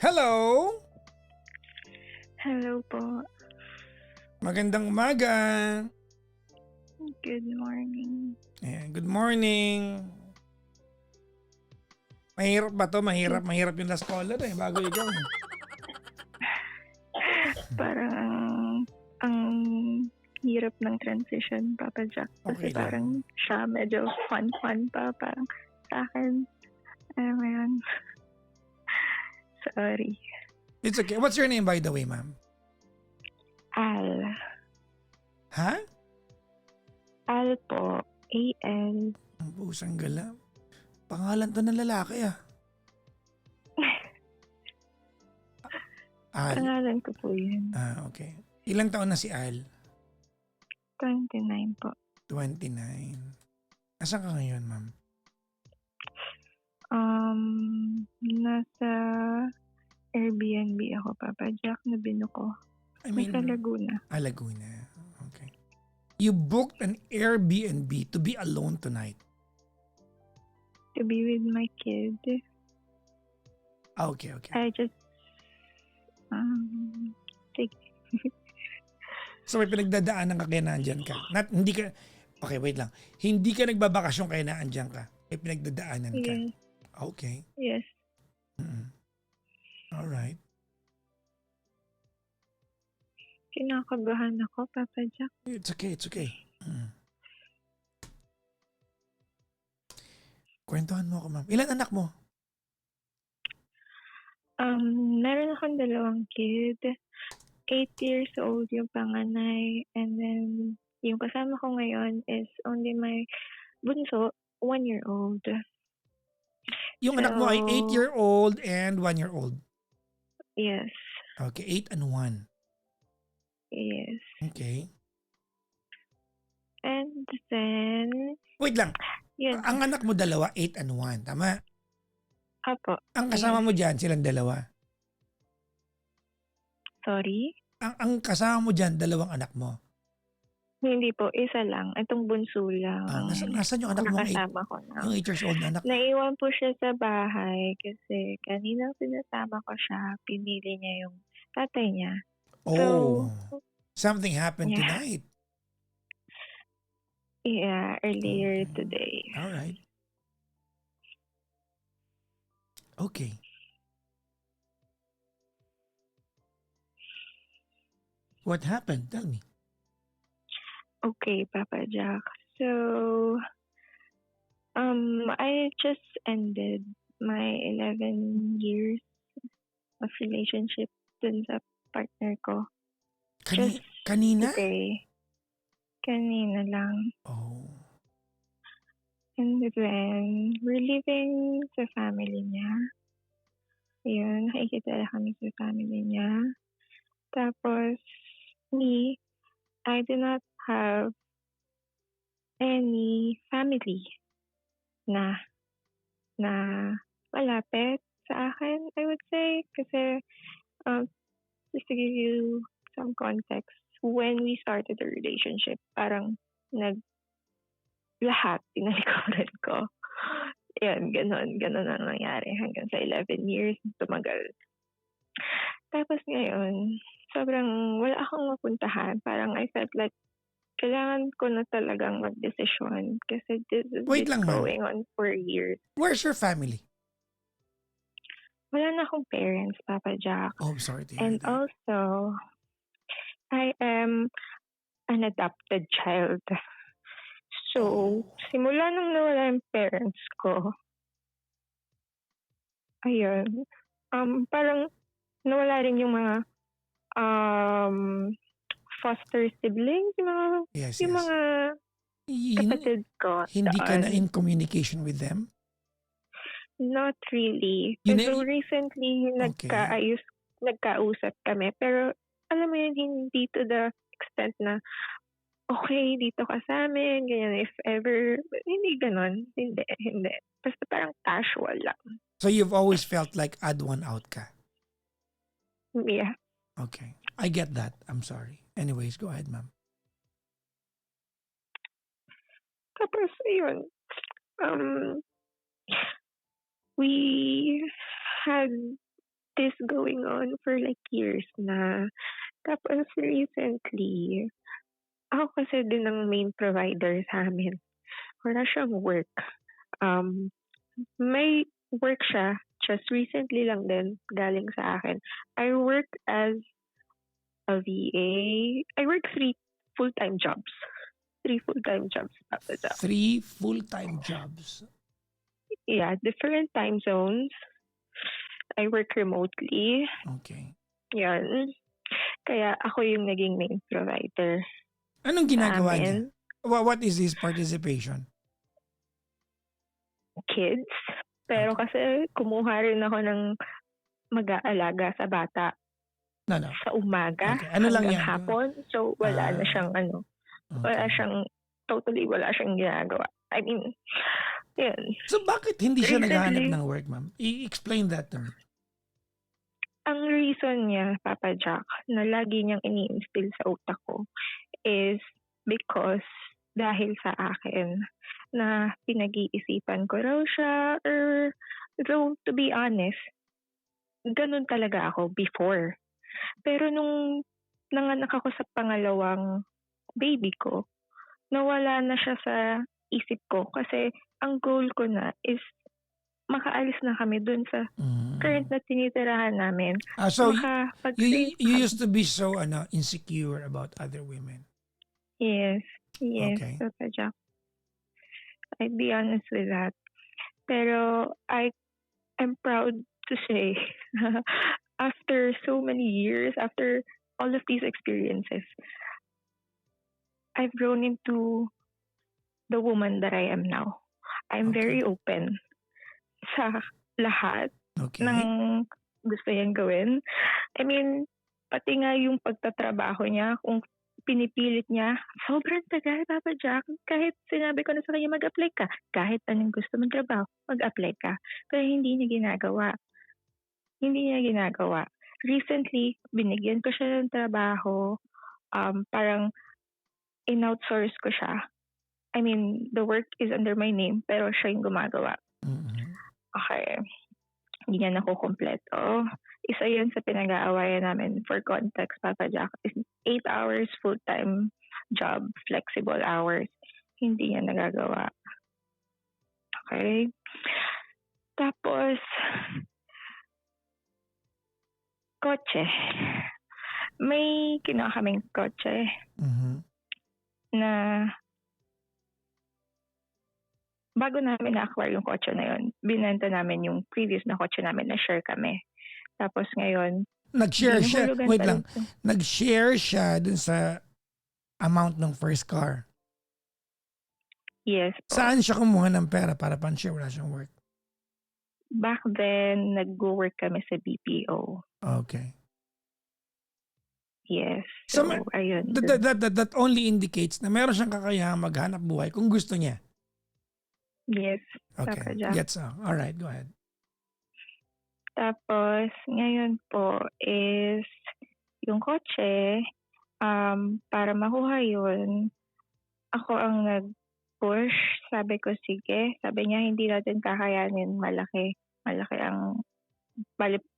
Hello! Hello po. Magandang umaga. Good morning. Ayan, good morning. Mahirap ba to? Mahirap yung last caller bago ikaw. Parang ang hirap ng transition, Papa Jack. Kasi Okay lang. parang siya medyo fun pa. Parang sa akin, alam mo yun. Sorry. It's okay. What's your name by the way, ma'am? Al. Ha? Al po. A-L. Ang pusang gala. Pangalan to ng lalaki Al. Pangalan ko po yun. Okay. Ilang taon na si Al? 29 po. 29. Asan ka ngayon, ma'am? Nasa Airbnb ako, Papa Jack, na binuko. I mean, Nasa Laguna. Laguna. Okay. You booked an Airbnb to be alone tonight. To be with my kid. Okay. I just, sige. So may pinagdadaanan ka kaya naandyan ka. Hindi ka, okay wait lang. Hindi ka nagbabakasyon kaya naandyan ka. May pinagdadaanan ka. Yes. Okay. Yes. Alright. Kinakabahan ako, Papa Jack. It's okay. Kwentuhan mo ako, ma'am. Ilan anak mo? Meron akong 2 kid. 8 years old yung panganay. And then, yung kasama ko ngayon is only my bunso, 1-year-old. Yung anak mo ay 8-year-old and 1-year-old. Yes. Okay, 8 and 1. Yes. Okay. And then, Wait lang. yun. Ang anak mo 2, 8 and 1. Tama? Apo. Ang kasama mo dyan, silang 2. Sorry? Ang kasama mo dyan, 2 anak mo. Hindi po, isa lang. Itong bunso lang. Nasaan yung anak mo? Nakasama ko na. Yung 8 years old na anak? Naiwan po siya sa bahay kasi kanina sinasama ko siya, pinili niya yung tatay niya. Oh, So, something happened yeah. tonight. Yeah, earlier today. All right. Okay. What happened? Tell me. Okay, Papa Jack. So, I just ended my 11 years of relationship dun sa partner ko. Kanina? Today. Kanina lang. Oh. And then, we're living sa family niya. Yun, nakikitala kami sa family niya. Tapos, me, I do not have any family na malapit sa akin, I would say. Kasi, just to give you some context, when we started the relationship, parang lahat tinalikuran ko. Yan, ganun ang nangyari hanggang sa 11 years, tumagal. Tapos ngayon, sobrang wala akong mapuntahan. Parang I felt like kailangan ko na talagang mag-desisyon kasi this is Wait lang, ma'am. going on for years. Where's your family? Wala na akong parents, Papa Jack. Oh, I'm sorry to hear And that. also, I am an adopted child. So, simula nung nawala yung parents ko, ayun, parang nawala rin yung mga foster siblings, yung mga, Yes. mga kapatid ko. Hindi ka na doon. in communication with them? Not really. You Pero ne- recently, Okay. nagkausap kami. Pero, alam mo yun, hindi to the extent na, okay, dito ka sa amin, ganyan, if ever, hindi ganon. Hindi. Basta parang casual lang. So you've always felt like odd one out ka? Yeah. Okay. I get that. I'm sorry. Anyways, go ahead, ma'am. Tapos, ayun, we had this going on for like years na. Tapos recently, ako kasi din ang main provider sa'min. Wala siyang work. Um, May work siya, just recently lang din galing sa akin. I work as a VA. I work 3 full-time jobs. 3 full-time jobs, Papa Jack. 3 full-time jobs. Yeah, different time zones. I work remotely. Okay. Yan. Kaya ako yung naging main provider Anong sa ginagawa niya? amin. What is his participation? Kids. Pero Okay. kasi kumuha rin ako ng mag-aalaga sa bata No, no. sa umaga Okay. Ano lang hanggang yan? hapon. So wala na Ah, siyang wala okay. siyang wala siyang ginagawa. I mean, yun. So bakit hindi siya naghahanap Recently, ng work, ma'am? I-explain that to me. ang reason niya, Papa Jack, na lagi niyang ini-instill sa utak ko is because dahil sa akin na pinag-iisipan ko raw siya, or though to be honest, ganun talaga ako before. Pero nung nanganak ako sa pangalawang baby ko, nawala na siya sa isip ko kasi ang goal ko na is makaalis na kami dun sa current Mm. na tinitirahan namin. So Makapag-save you kami. used to be so insecure about other women. Yes, Okay. Papa Jack. I'd be honest with that. Pero I am proud to say after so many years, after all of these experiences, I've grown into the woman that I am now. I'm Okay. very open sa lahat Okay. ng gusto niyang gawin. I mean, pati nga yung pagtatrabaho niya, kung pinipilit niya, sobrang tagal, Papa Jack. Kahit sinabi ko na sa kanya, mag-apply ka. Kahit anong gusto mong trabaho, mag-apply ka. Pero hindi niya ginagawa. Hindi niya ginagawa. Recently, binigyan ko siya ng trabaho. Parang in-outsource ko siya. I mean, the work is under my name, pero siya yung gumagawa. Mhm. Okay. Hindi niya nakukumpleto. Isa yun sa pinag-aawayan namin for context, Papa Jack, is 8 hours full-time job, flexible hours. Hindi niya nagagawa. Okay? Tapos, kotse. May kinuha kaming kotse Mhm. na bago namin na-acquire yung kotse na yun, binenta namin yung previous na kotse namin na share kami. Tapos ngayon, Nag-share siya. ginuhulugan Wait pa lang. rin. Nag-share siya dun sa amount ng first car. Yes po. Saan siya kumuha ng pera para pan-share? Wala siyang work. Back then, nag-work kami sa BPO. Okay. Yes. So, So, ayun. that only indicates na meron siyang kakayahang maghanap buhay kung gusto niya. Yes, Okay. Papa Jack. Gets so. All right, go ahead. Tapos, ngayon po is yung kotse, para makuha yun, ako ang nag-push. Sabi ko, sige. Sabi niya, hindi natin kakayanin. Malaki. Malaki ang,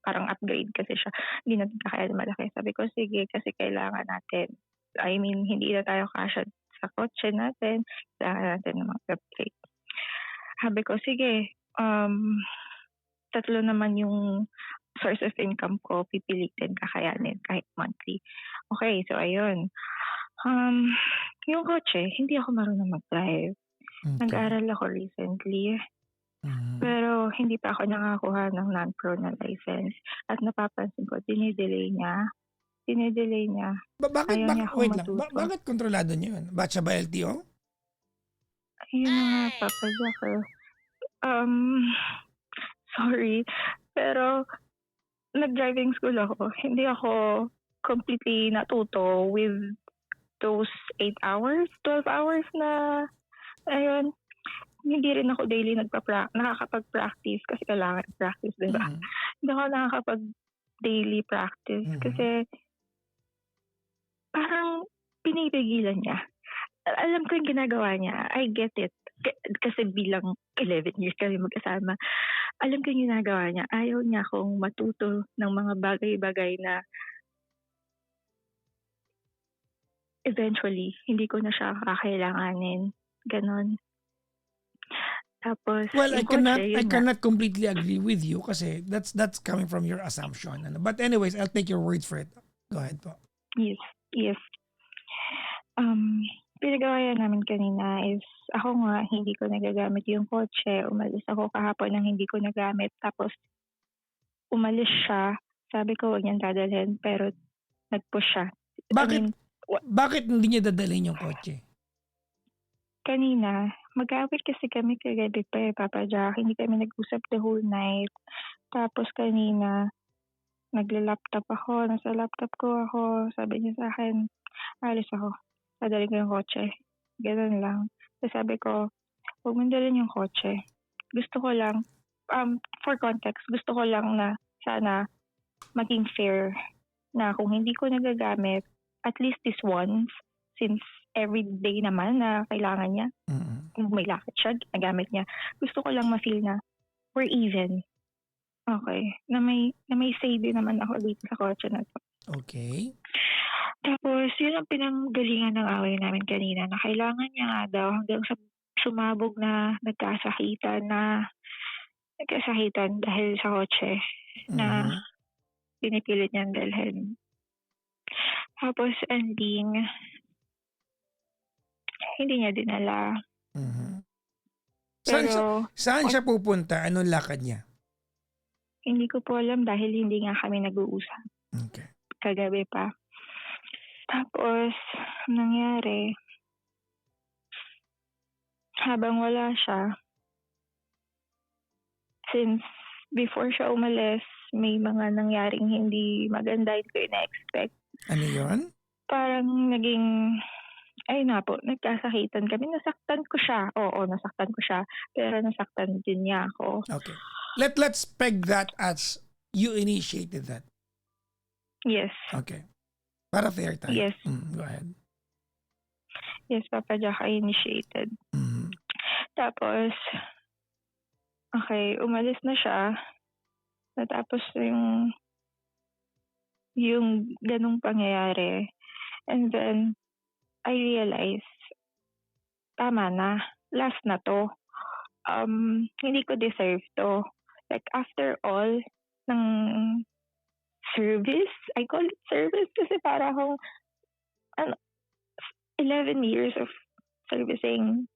parang upgrade kasi siya. Hindi natin kakayanin malaki. Sabi ko, sige, kasi kailangan natin. I mean, hindi na tayo kasya sa kotse natin. Kailangan natin ng mag-upgrade. Sabi ko, sige, 3 naman yung source of income ko, pipilitin, kakayanin kahit monthly. Okay, so ayun. Yung kotse, hindi ako marunong mag-drive. Okay. Nag-aral ako recently, Mhm. pero hindi pa ako nakakuha ng non-pro na license. At napapansin ko, dinidelay niya. Bakit, Ayaw niya akong wait lang. matuto. Bakit kontrolado niyo yun? Ba't siya ba LTO? Ayun na nga, Papa Jack. Sorry, pero nag-driving school ako. Hindi ako completely natuto with those 8 hours, 12 hours na, ayun, hindi rin ako daily nakakapag-practice kasi kailangan practice, di ba? Mhm. Hindi ako nakakapag-daily practice Mhm. kasi parang pinipigilan niya. Alam ko yung ginagawa niya. I get it. Kasi bilang 11 years kami magkasama. alam ko yung ginagawa niya, ayaw niya akong matuto ng mga bagay-bagay na eventually hindi ko na siya kakailanganin, gano'n. Tapos Well, yung kotse, I yun nga. cannot completely agree with you kasi that's coming from your assumption. Ano. But anyways, I'll take your words for it. Go ahead po. Yes, yes. Pinag-awayan namin kanina is ako nga hindi ko nagagamit yung kotse, umalis ako kahapon ng hindi ko nagamit tapos umalis siya, sabi ko huwag niyang dadalhin pero nag-push siya. I Bakit mean, bakit hindi niya dadalhin yung kotse? kanina mag-aaway kasi kami kagabi pa Papa Jack, hindi kami nag-usap the whole night. Tapos kanina nagla-laptop ako, nasa laptop ko ako, sabi niya sa'kin, "Aalis ako, dadalhin ko yung kotse." Gano'n lang. Tapos sabi ko, "Huwag mong dalhin yung kotse. Gusto ko lang, for context, gusto ko lang na sana maging fair na kung hindi ko nagagamit, at least this once, since everyday naman na kailangan niya, Mm. kung may lakad siya, ginagamit niya. Gusto ko lang ma-feel na we're even." Okay. Na may say din naman ako dito sa kotse na 'to. Okay. Tapos yun ang pinanggalingan ng away namin kanina na kailangan niya nga daw hanggang sa sumabog na nagkasakitan dahil sa kotse na Mhm. pinipilit niyang dalhin. Tapos ending, hindi niya dinala. Mhm. Pero Saan siya pupunta? Anong lakad niya? hindi ko po alam dahil hindi nga kami nag-uusap Okay. kagabi pa. Tapos nangyari, habang wala siya, since before siya umalis, may mga nangyaring hindi maganda, hindi ko ina-expect. Ano 'yon? Parang naging, ayun nga po, nagkasakitan kami. Nasaktan ko siya, oo, nasaktan ko siya, pero nasaktan din niya ako. Okay. Let's peg that as you initiated that. Yes, Okay. Para fair tayo. yes, Go ahead. yes, Papa Jack, I initiated. Mhm. Tapos, okay, umalis na siya. Natapos yung ganong pangyayari. And then, I realized, tama na, last na 'to. Hindi ko deserve 'to. Like after all ng service, I call it service kasi para akong ano, 11 years of servicing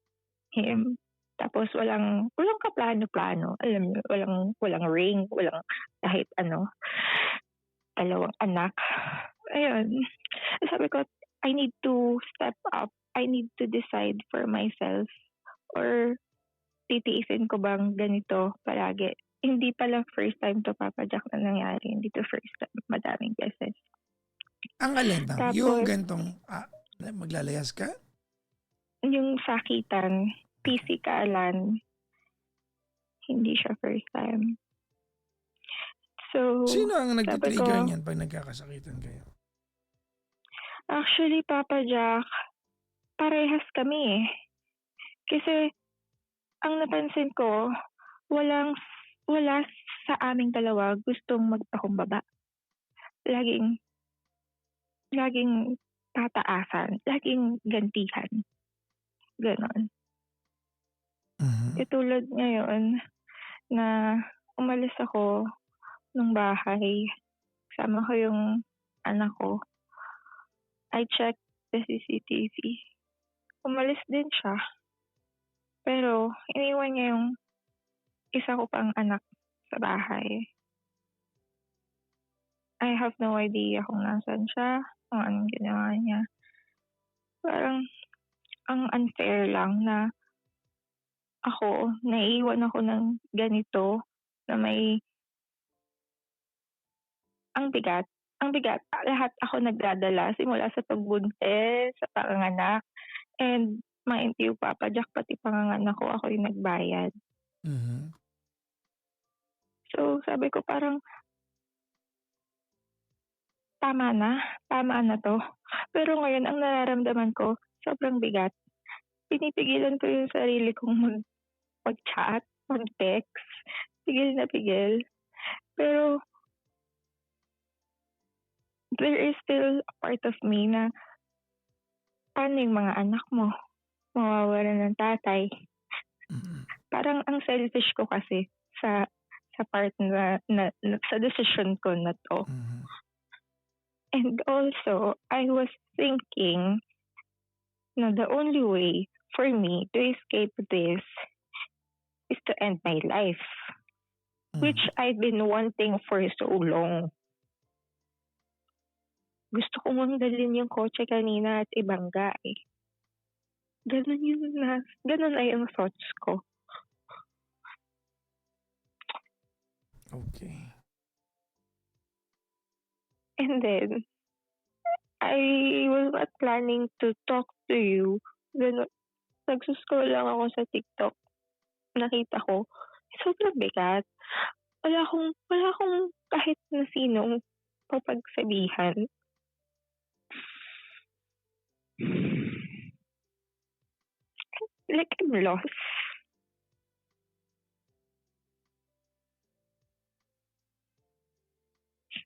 him. Tapos walang kaplano-plano, alam mo, walang ring, walang kahit ano, 2 anak. Ayun, sabi ko, I need to step up. I need to decide for myself or titiisin ko bang ganito palagi. Hindi pala first time 'to, Papa Jack, na nangyari. Hindi 'to first time, madaming beses. Ang alin daw? Yung Tapos gantong maglalayas ka? yung sakitan, pisikalan, hindi siya first time. So, Sino ang sabi nagti-trigger ko, niyan 'pag nagkakasakitan kayo? actually, Papa Jack, parehas kami eh. Kasi ang napansin ko, wala sa aming dalawa gustong magpakumbaba. Laging laging tataasan, laging gantihan, gano'n. Mhm. Katulad ngayon na umalis ako ng bahay, kasama ko yung anak ko. I checked the CCTV. Umalis din siya, pero iniwan niya yung isa ko pang anak sa bahay. I have no idea kung nasaan siya, kung anong ginawa niya. Parang ang unfair lang na ako, naiiwan ako ng ganito na ang bigat. Lahat ako nagdadala simula sa pagbuntis, sa panganganak, and mind you, Papa Jack, pati panganganak ko, ako yung nagbayad. Mhm. So, sabi ko parang, tama na 'to. Pero ngayon ang nararamdaman ko, sobrang bigat. Pinipigilan ko yung sarili kong mag-chat, mag-text, pigil na pigil. Pero there is still a part of me na paano yung mga anak mo? Mawawalan ng tatay. Mm. Parang ang selfish ko kasi sa part na sa decision ko na 'to. Mhm. And also, I was thinking na the only way for me to escape this is to end my life, which Mhm. I've been wanting for so long. Gusto ko ngang dalhin yung kotse kanina at ibangga, eh. Gano'n na yung thoughts ko. Okay. And then, I was not planning to talk to you. Gano'n, nagso-scroll lang ako sa TikTok, nakita ko, sobrang bigat. Wala akong kahit na sinong mapagsabihan. Like, I'm lost.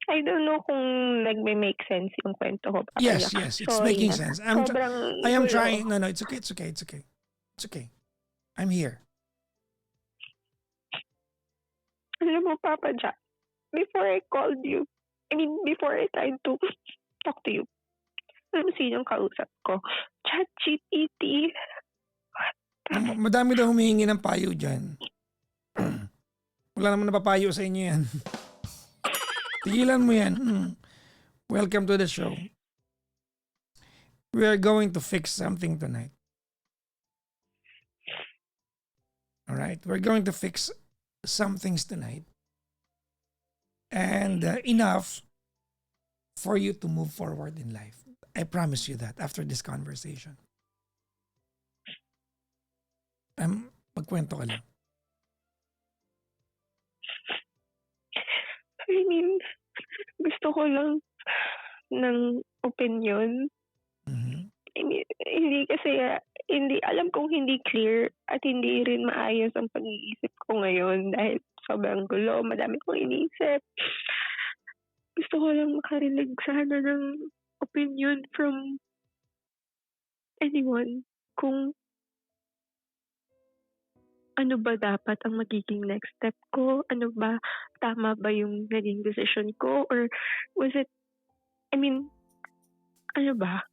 I don't know kung nagme-make sense yung kwento ko, Papa Yes, Jack. yes, it's Sorry making na. sense. Sobrang I am gulo. trying. No, no, it's okay. It's okay. It's okay. It's okay. I'm here. Alam mo, Papa Jack, before I called you, before I tried to talk to you, alam mo sinong kausap ko? ChatGPT. Madami daw humihingi ng payo dyan. Wala naman napapayo sa inyo yan. Tigilan mo yan. Welcome to the show. We are going to fix something tonight. All right? We're going to fix some things tonight. And enough for you to move forward in life. I promise you that after this conversation. Magkwento ka lang. I mean, gusto ko lang ng opinion. Mhm. Hindi alam kong hindi clear at hindi rin maayos ang pag-iisip ko ngayon dahil sobrang gulo, madami kong iniisip. Gusto ko lang makarinig sana ng opinion from anyone kung ano ba dapat ang magiging next step ko? Ano ba, tama ba yung naging decision ko? Or was it, I mean, ano ba?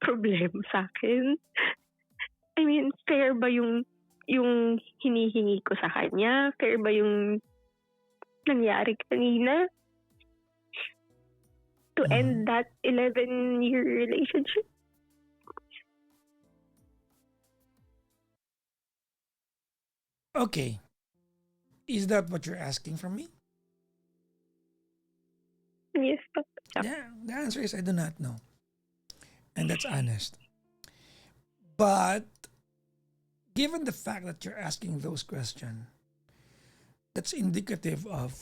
Problema sa akin? Fair ba yung hinihingi ko sa kanya? Fair ba yung nangyari kanina? To end that 11-year relationship? Okay. Is that what you're asking from me? Yes, Papa. Yeah, the answer is I do not know. And that's honest. But given the fact that you're asking those questions, that's indicative of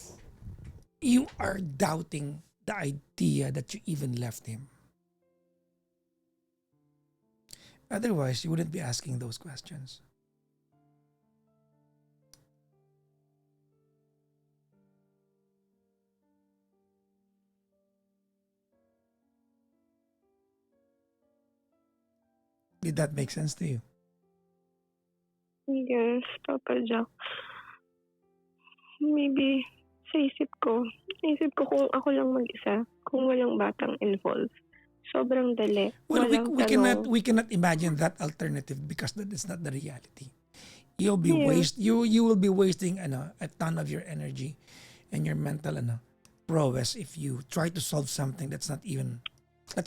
you are doubting the idea that you even left him. Otherwise, you wouldn't be asking those questions. Did that make sense to you? Yes, Papa Jack. Maybe naisip ko kung ako lang mag-isa, kung walang batang involved. Sobrang dali. Well, Walang tanong. we cannot imagine that alternative because that is not the reality. You'll be Yeah. you will be wasting a ton of your energy and your mental prowess if you try to solve something that's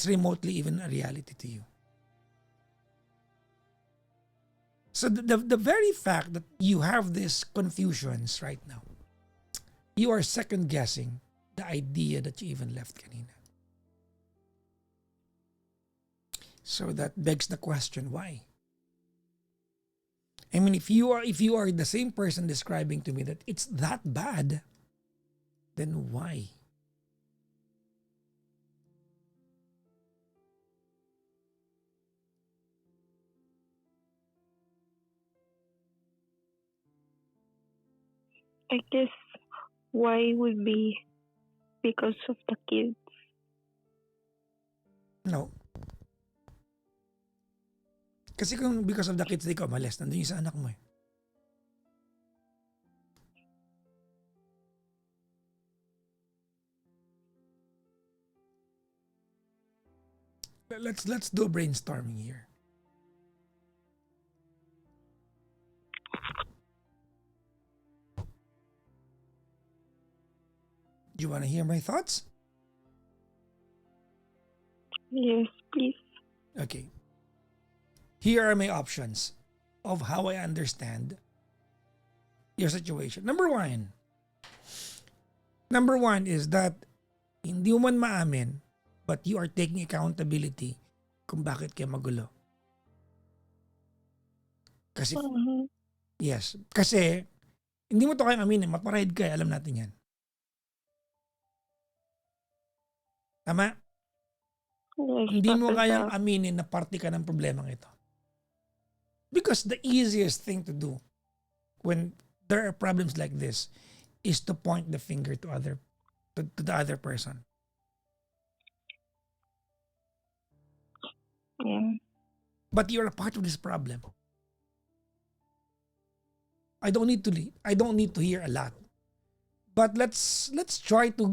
remotely even a reality to you. So the very fact that you have these confusions right now, you are second guessing the idea that you even left kanina. So that begs the question, why? If you are the same person describing to me that it's that bad, then why? I guess why would be because of the kids. No. Kasi kung because of the kids di ka umalis, nandun yung sa anak mo eh. Let's do brainstorming here. Do you want to hear my thoughts? Yes, please. Okay. Here are my options of how I understand your situation. Number one is that hindi mo man maamin but you are taking accountability kung bakit kayo magulo. Kasi, Mhm. yes. Kasi, hindi mo to kayang aminin. Maparahid ka, alam natin yan. Tama? Yes, Hindi mo Papa kayang Doc. aminin na parte ka ng problemang ito. Because the easiest thing to do when there are problems like this is to point the finger to the other person. Yeah. But you're a part of this problem. I don't need to hear a lot. But let's try to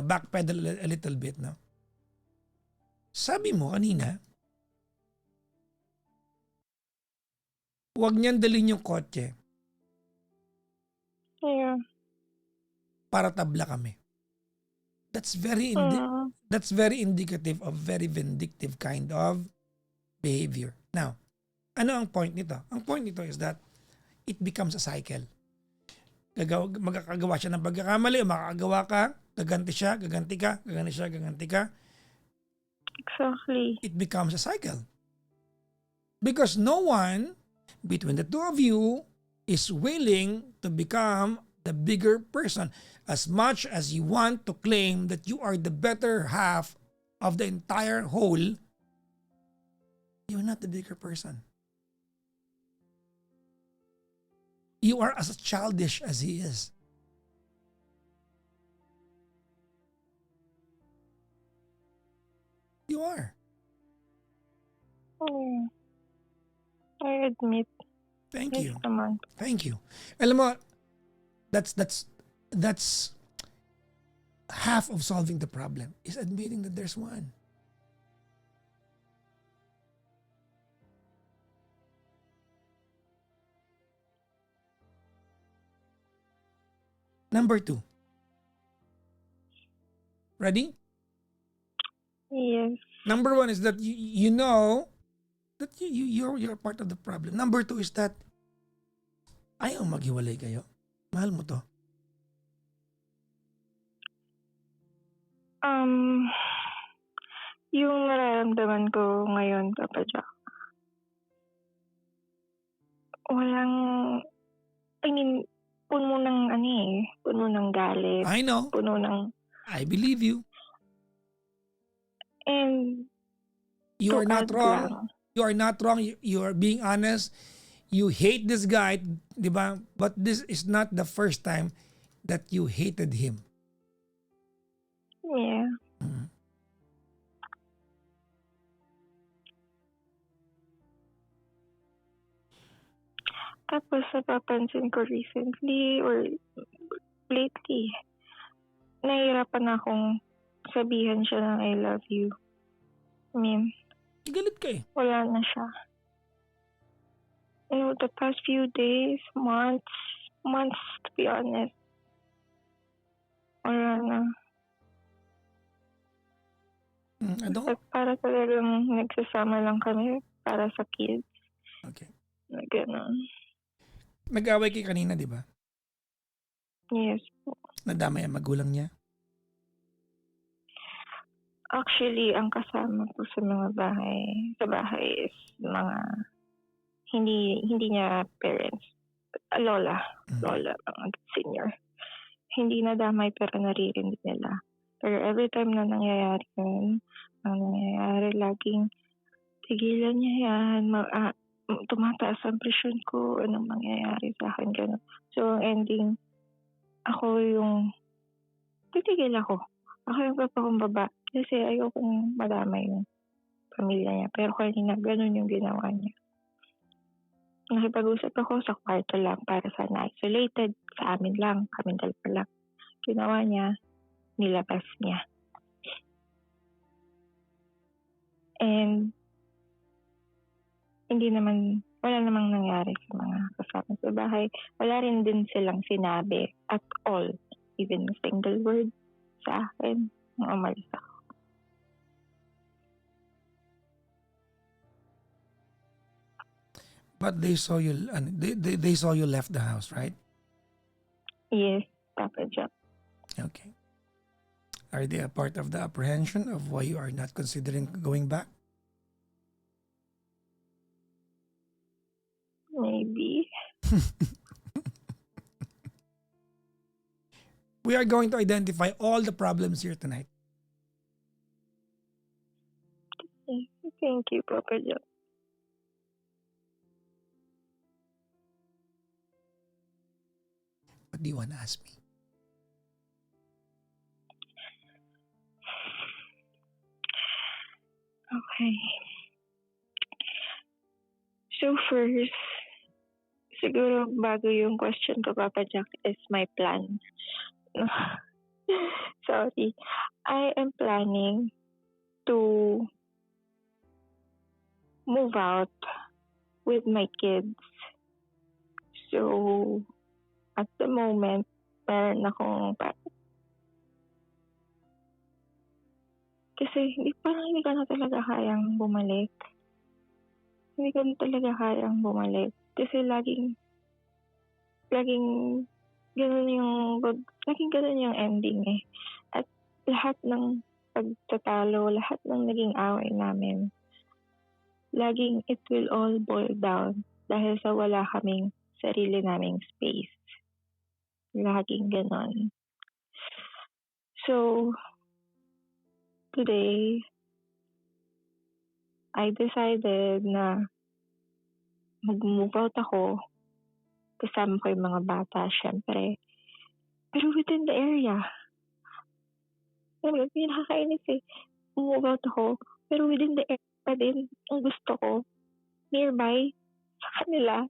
backpedal a little bit, no. Sabi mo kanina, huwag niyan dalhin yung kotse Yeah. para tabla kami. That's very indicative of very vindictive kind of behavior. Now, ano ang point nito? Ang point nito is that it becomes a cycle. Magkakagawa siya ng pagkakamali, makakagawa ka, gaganti siya, gaganti ka, gaganti siya, gaganti ka. Exactly. It becomes a cycle. Because no one between the two of you is willing to become the bigger person. As much as you want to claim that you are the better half of the entire whole, you're not the bigger person. You are as childish as he is. You are. Yeah. I admit. Thank Yes you. naman. Thank you. Alam mo, that's half of solving the problem is admitting that there's one. Number 2. Ready? Yes. Number 1 is that you know that you're part of the problem. Number 2 is that ayaw maghiwalay kayo. Mahal mo to. Yung nararamdaman ko ngayon, Papa Jack, puno ng galit, I know. puno ng, I believe you. and You to are not add wrong. lang, You are not wrong. You are being honest. You hate this guy, di ba? But this is not the first time that you hated him. yeah. Mm. Tapos napapansin ko recently or lately, nahihirapan akong sabihan siya ng I love you. I mean, Galit ka eh. wala na siya. The past few days, months to be honest, wala na. I don't. At para talagang nagsasama lang kami para sa kids. Okay. Na gano'n. Nag-away kayo kanina, di ba? Yes po. Nadamay ang magulang niya. Actually, ang kasama po sa bahay is mga hindi niya parents. Lola, mga senior. Hindi nadamay pero naririnig nila. Pero every time na nangyayari yun, ang nangyayari laging, tigilan niya yan, tumataas ang presyon ko, anong mangyayari sa'kin, gano'n. So, ang ending, ako yung titigil ako. Ako yung papakumbaba kasi ayokong madamay yung pamilya niya. Pero kanina gano'n yung ginawa niya. Nakipag-usap ako sa kwarto lang para sana isolated, sa amin lang, kaming dalawa lang. Ginawa niya, nilabas niya. And wala namang nangyari sa mga kasama sa bahay. Wala rin din silang sinabi at all, even a single word sa akin nung umalis ako. But they saw you, they saw you left the house, right? Yes, Papa Jack. Okay. Are they a part of the apprehension of why you are not considering going back? Maybe. We are going to identify all the problems here tonight. Thank you, Papa Jack. What do you want to ask me? Okay. So first, siguro bago yung question ko, Papa Jack, is my plan. Sorry. I am planning to move out with my kids. So, at the moment, meron akong kasi parang hindi ko na talaga kayang bumalik. Hindi ko na talaga kayang bumalik. Kasi laging ganun yung ending eh. At lahat ng pagtatalo, lahat ng naging away namin, laging it will all boil down dahil sa wala kaming sarili naming space. Laging ganon. So, today, I decided na mag-move out ako. Kasama ko yung mga bata, syempre. Pero within the area. Alam mo, nakakainis eh. Move out ako, pero within the area pa din ang gusto ko. Nearby sa kanila.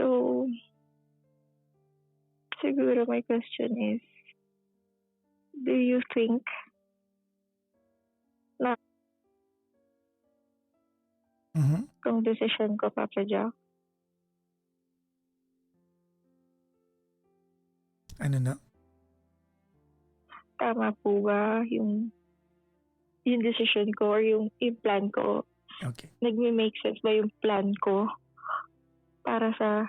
So, siguro my question is, do you think na kung decision ko, Papa Jack? Ano na? Tama po ba yung decision ko or yung plan ko? Okay. Nagme-make sense ba yung plan ko para sa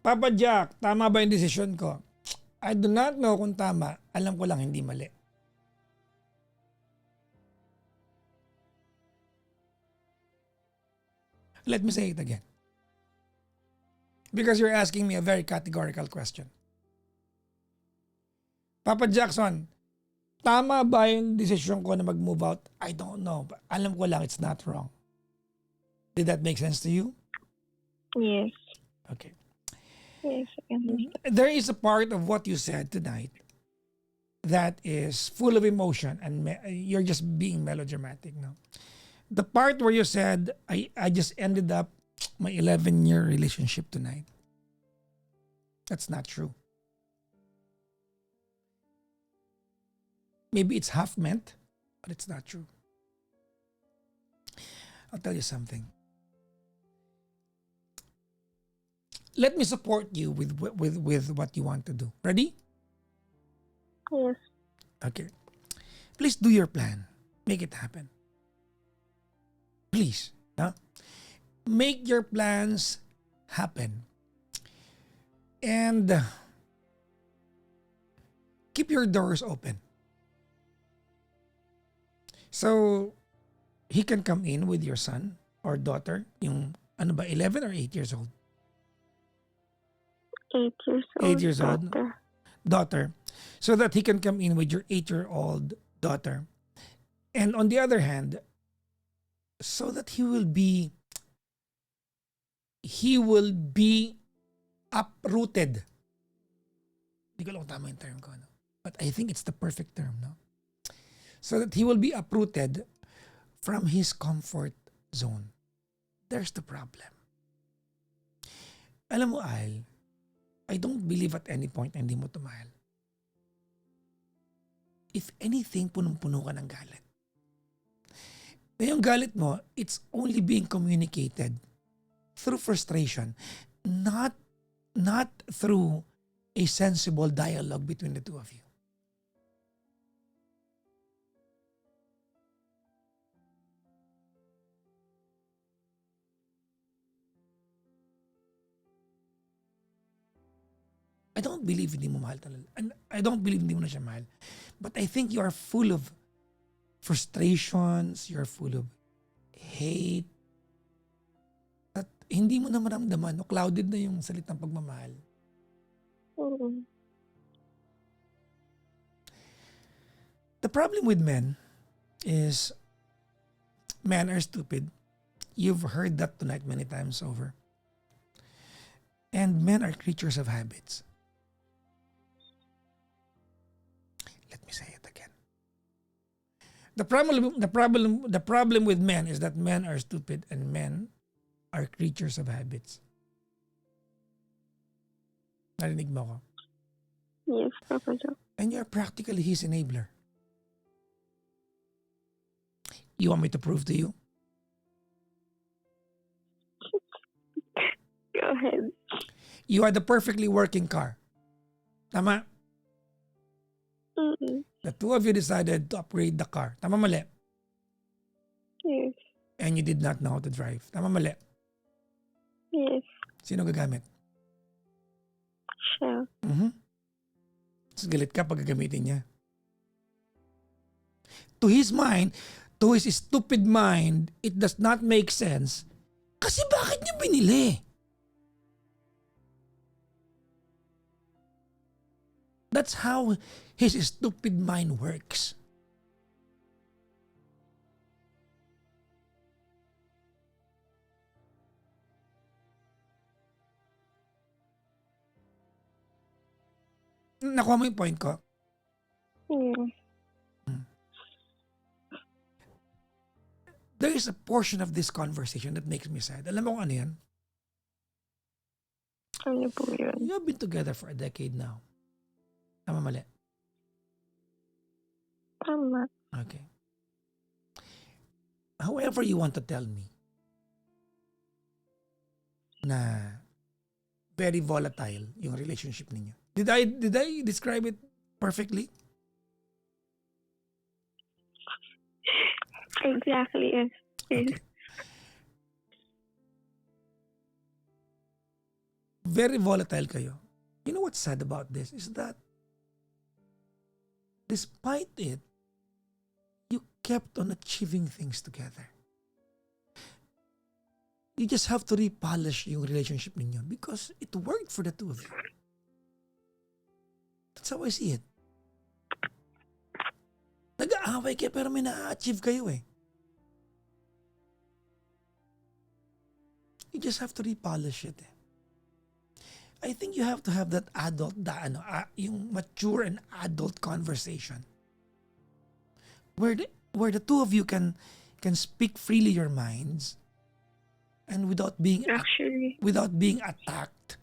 Papa Jack, tama ba yung decision ko? I do not know kung tama. Alam ko lang hindi mali. Let me say it again. Because you're asking me a very categorical question. Papa Jackson, tama ba yung decision ko na mag-move out? I don't know. But alam ko lang it's not wrong. Did that make sense to you? Yes. Okay. Yes, I understand. There is a part of what you said tonight that is full of emotion and you're just being melodramatic now. The part where you said, I just ended up my 11-year relationship tonight. That's not true. Maybe it's half meant, but it's not true. I'll tell you something. Let me support you with what you want to do. Ready? Yes. Okay. Please do your plan. Make it happen. Please. Huh? Make your plans happen. And keep your doors open. So, he can come in with your son or daughter, yung 11 or 8 years old? 8 years 8 old years old daughter. daughter, so that he can come in with your 8-year-old daughter. And on the other hand, so that he will be uprooted. Hindi ko alam kung tama yung term ko, no? But I think it's the perfect term, no? So that he will be uprooted from his comfort zone. There's the problem. Alam mo, Al, I don't believe at any point na hindi mo tumahal. If anything, punong-puno ka ng galit. Na yung galit mo, it's only being communicated through frustration, not through a sensible dialogue between the two of you. I don't believe hindi mo mahal talaga. And I don't believe hindi mo na siya mahal. But I think you are full of frustrations, you're full of hate, at hindi mo na maramdaman, no? Clouded na yung salitang pagmamahal. Mm. The problem with men is men are stupid. You've heard that tonight many times over. And men are creatures of habits. Let me say it again. The problem with men is that men are stupid and men are creatures of habits. Narinig mo ko? Yes, Papa Joe. And you're practically his enabler. You want me to prove to you? Go ahead. You are the perfectly working car. Tama? Mm-mm. The two of you decided to upgrade the car. Tama, mali? Yes. And you did not know how to drive. Tama, mali? Yes. Sino gagamit? Siya. Tapos galit ka pag gagamitin niya. To his mind, to his stupid mind, it does not make sense. Kasi bakit niya binili? That's how his stupid mind works. Nakuha mo yung point ko? Yeah. There is a portion of this conversation that makes me sad. Alam mo kung ano yan? Ano po yun? You have been together for a decade now. Tama, mali? Tama. Okay. However you want to tell me na very volatile yung relationship ninyo. Did I describe it perfectly? Exactly, yes. Okay. Very volatile kayo. You know what's sad about this is that despite it, you kept on achieving things together. You just have to repolish yung relationship ninyo because it worked for the two of you. That's how I see it. Nag-aaway kayo pero may na-achieve kayo eh. You just have to repolish it eh. I think you have to have that adult, yung mature and adult conversation. Where the two of you can speak freely your minds and without being attacked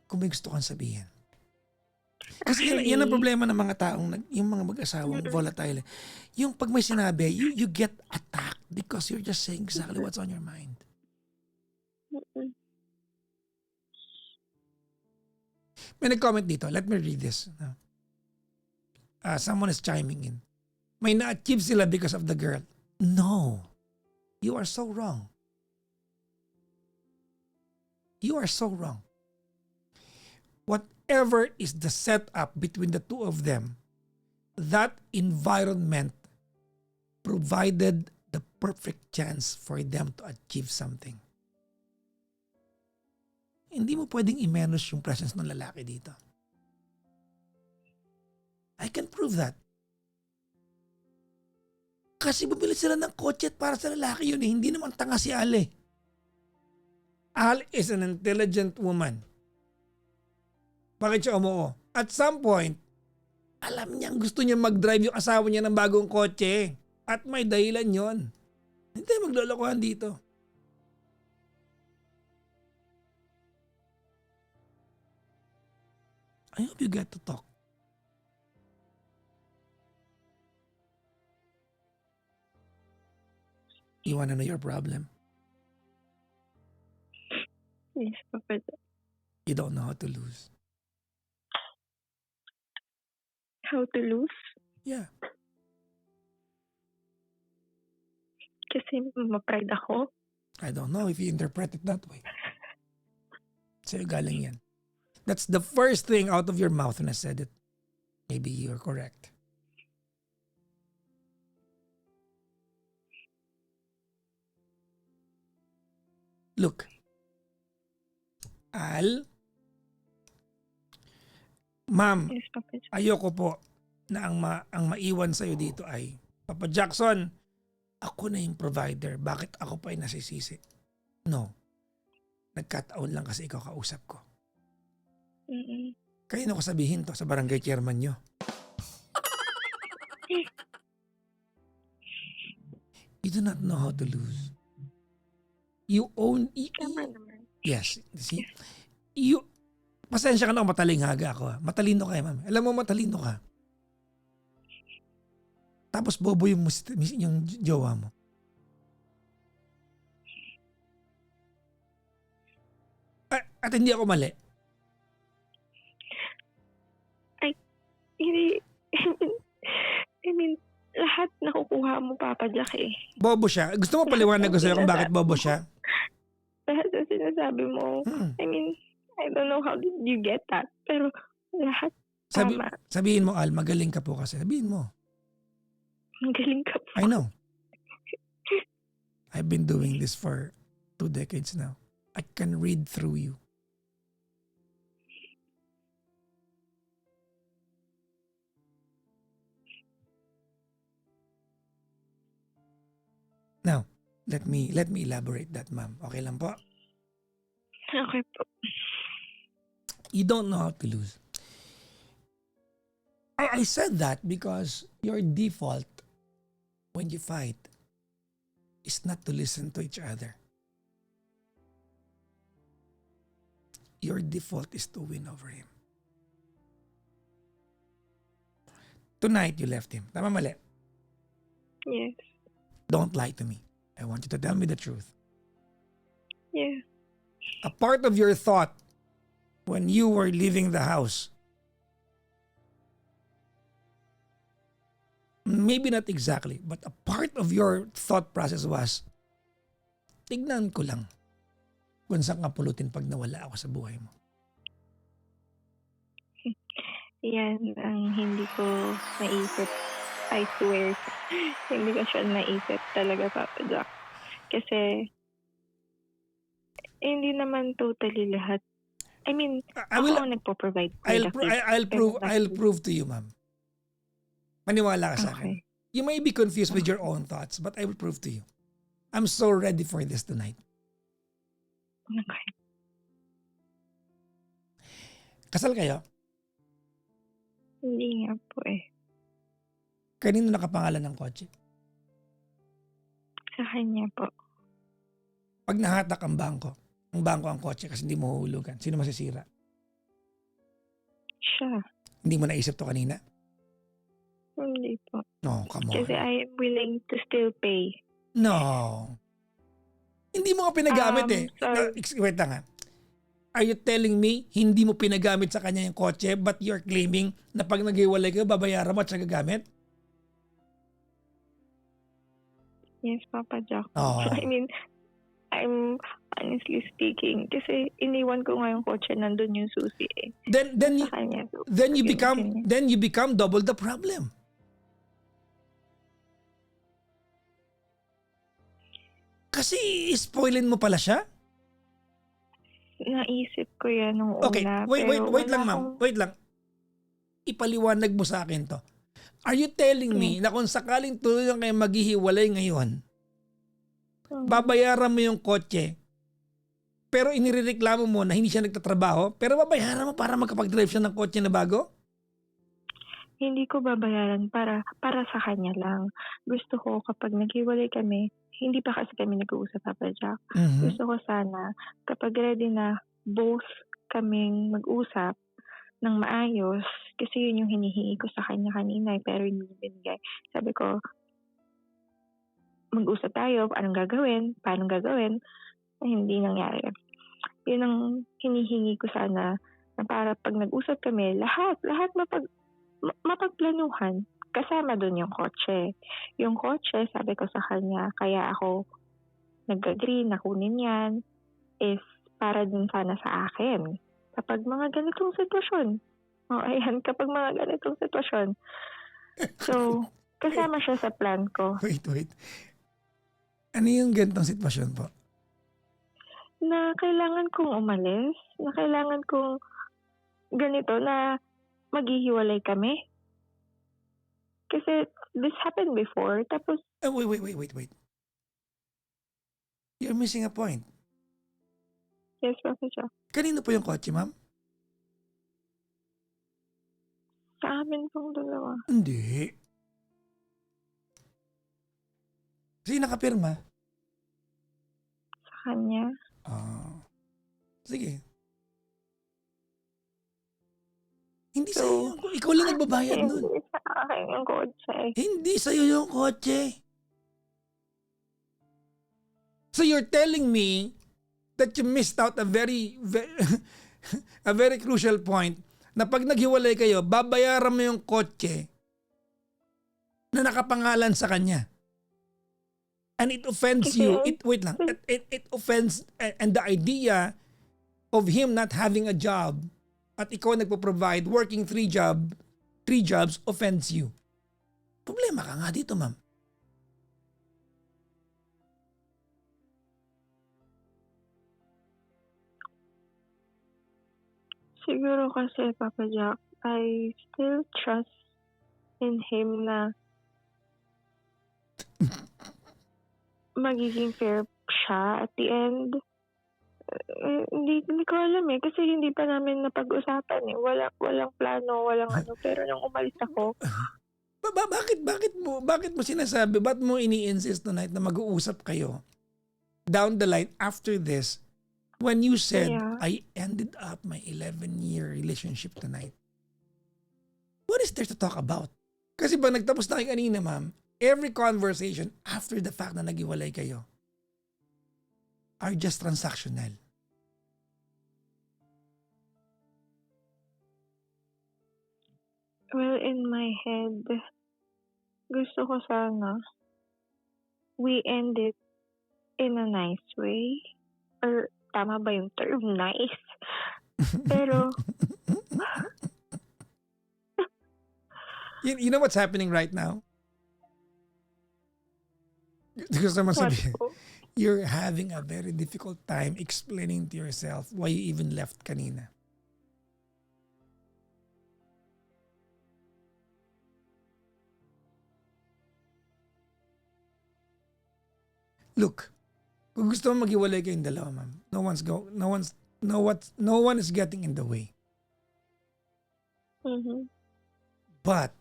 kung may gusto kang sabihin. Kasi yan ang problema ng mga taong, yung mga mag-asawang volatile. Yung pag may sinabi, you get attacked because you're just saying exactly what's on your mind. May nag-comment dito. Let me read this. Someone is chiming in. May na-achieve sila because of the girl. No. You are so wrong. You are so wrong. Whatever is the setup between the two of them, that environment provided the perfect chance for them to achieve something. hindi mo pwedeng i-manage yung presence ng lalaki dito. I can prove that. Kasi bumili sila ng kotse at para sa lalaki yun eh. Hindi naman tanga si Al eh. Al is an intelligent woman. Bakit siya umuo? At some point, alam niyang gusto niya mag-drive yung asawa niya ng bagong kotse. At may dahilan yon. Hindi tayo maglolokohan dito. I hope you get to talk. You wanna know your problem? Yes, Papa Jack. You don't know how to lose. How to lose? Yeah. Kasi ma-pride ako. I don't know if you interpret it that way. Sa'yo galing yan. That's the first thing out of your mouth when I said it. Maybe you're correct. Look, Al, ma'am, Yes, Papa Jack. ayoko po na ang maiwan sa'yo dito ay, Papa Jackson, ako na yung provider. Bakit ako pa ay nasisisi? No. Nagkataon lang kasi ikaw kausap ko. Mm-mm. Kaya ko sabihin to sa barangay chairman nyo. You do not know how to lose. You own... Tama naman. Yes. See? You... Pasensya ka na kung matalinghaga ako. Matalino ka, ma'am. Alam mo, matalino ka. Tapos bobo yung jowa mo. At hindi ako mali. Hindi, I mean, lahat nakukuha mo, Papa Jack eh. Bobo siya. Gusto mo paliwanag ko sa'yo kung bakit bobo siya? Lahat na sinasabi mo, I mean, I don't know how did you get that, pero lahat tama. Sabihin mo, Al, magaling ka po kasi. Sabihin mo. Ang galing ka po. I know. I've been doing this for 2 decades now. I can read through you. Now, let me elaborate that, ma'am. Okay lang po? Okay po. You don't know how to lose. I said that because your default when you fight is not to listen to each other. Your default is to win over him. Tonight, you left him. Tama mali? Yes. Don't lie to me. I want you to tell me the truth. Yeah. A part of your thought when you were leaving the house, maybe not exactly, but a part of your thought process was, tignan ko lang kung saan ka pulutin pag nawala ako sa buhay mo. Yan ang hindi ko naisip. I swear. Hindi ko siya naisip talaga, Papa Jack. Kasi, hindi naman totally lahat. I mean, ako ang nagpo-provide. I'll prove to you, ma'am. Maniwala ka sa akin. You may be confused with your own thoughts, but I will prove to you. I'm so ready for this tonight. Okay. Kasal kayo? Hindi nga po eh. Kanino nakapangalan ng kotse? Sa kanya po. Pag nahatak ang bangko ang kotse kasi hindi mo huhulugan, sino masisira? Siya. Hindi mo naisip to kanina? Hindi po. No, come on. Kasi I am willing to still pay. No. Hindi mo ka pinagamit eh. Wait lang ha. Are you telling me hindi mo pinagamit sa kanya yung kotse but you're claiming na pag naghiwalay kayo, babayaran mo at siya gagamit? Yes, Papa Jack. Oh. I mean, I'm honestly speaking, kasi iniwan ko nga yung kotse, nandun yung susi eh. Then you become double the problem. Kasi spoilin mo pala siya? naisip ko yan nung Okay, una, wait pero wait wala lang ma'am, akong wait lang. Ipaliwanag mo sa akin 'to. Are you telling hmm, me na kung sakaling tuluyan kayong maghihiwalay ngayon, mm. babayaran mo yung kotse, pero inirereklamo mo na hindi siya nagtatrabaho, pero babayaran mo para makapag-drive siya ng kotse na bago? Hindi ko babayaran para sa kanya lang. Gusto ko kapag naghiwalay kami, hindi pa kasi kami nag-uusap, Papa Jack. Mhm. Gusto ko sana kapag ready na both kaming mag-usap ng maayos, kasi yun yung hinihingi ko sa kanya kanina, pero hindi niya binigay. Sabi ko, mag-usap tayo, anong gagawin, paano gagawin, ay hindi nangyari. Yun ang hinihingi ko sana, na para 'pag nag-usap kami, lahat mapagplanuhan. Kasama dun yung kotse. Yung kotse, sabi ko sa kanya, kaya ako nag-agree na kunin yan is para din sana sa akin. Kapag mga ganitong sitwasyon. Oo, ayan, kapag mga ganitong sitwasyon. So, Wait, kasama siya sa plan ko wait. Ano yung ganitong sitwasyon po? na kailangan kong umalis, na kailangan kong ganito na maghihiwalay kami. Kasi this happened before, tapos Wait. You're missing a point. yes, Papa Jack, Kanino po yung kotse, ma'am? sa amin pong dalawa. Hindi. Sino nakapirma? Sa kanya. Ah, sige. Hindi sa'yo So, yung ikaw lang nagbabayad nun. hindi sa akin yung kotse. Hindi sa'yo yung kotse. So you're telling me that you missed out a a very crucial point na pag naghiwalay kayo, babayaran mo yung kotse na nakapangalan sa kanya. And it offends Kasi, you. Wait lang. It offends and the idea of him not having a job at ikaw nagpo-provide working three jobs offends you. Problema ka nga dito, ma'am. siguro kasi, Papa Jack, I still trust in him na magiging fair siya at the end. Hindi ko alam eh, kasi hindi pa namin napag-usapan eh. Walang plano, walang ano. Pero nung umalis ako, Bakit mo sinasabi, ba't mo ini-insist tonight na mag-uusap kayo down the line after this when you said, yeah, I ended up my 11-year relationship tonight? What is there to talk about? Kasi ba nagtapos na kayo kanina, ma'am, every conversation after the fact na naghiwalay kayo are just transactional. well, in my head, gusto ko sana we end it in a nice way. Or tama ba yung term, nice? Pero, You know what's happening right now? Gusto mo what sabihin, po? you're having a very difficult time explaining to yourself why you even left kanina. Look, kung gusto mo maghiwalay kayong dalawa, ma'am, no one is getting in the way. Mhm. But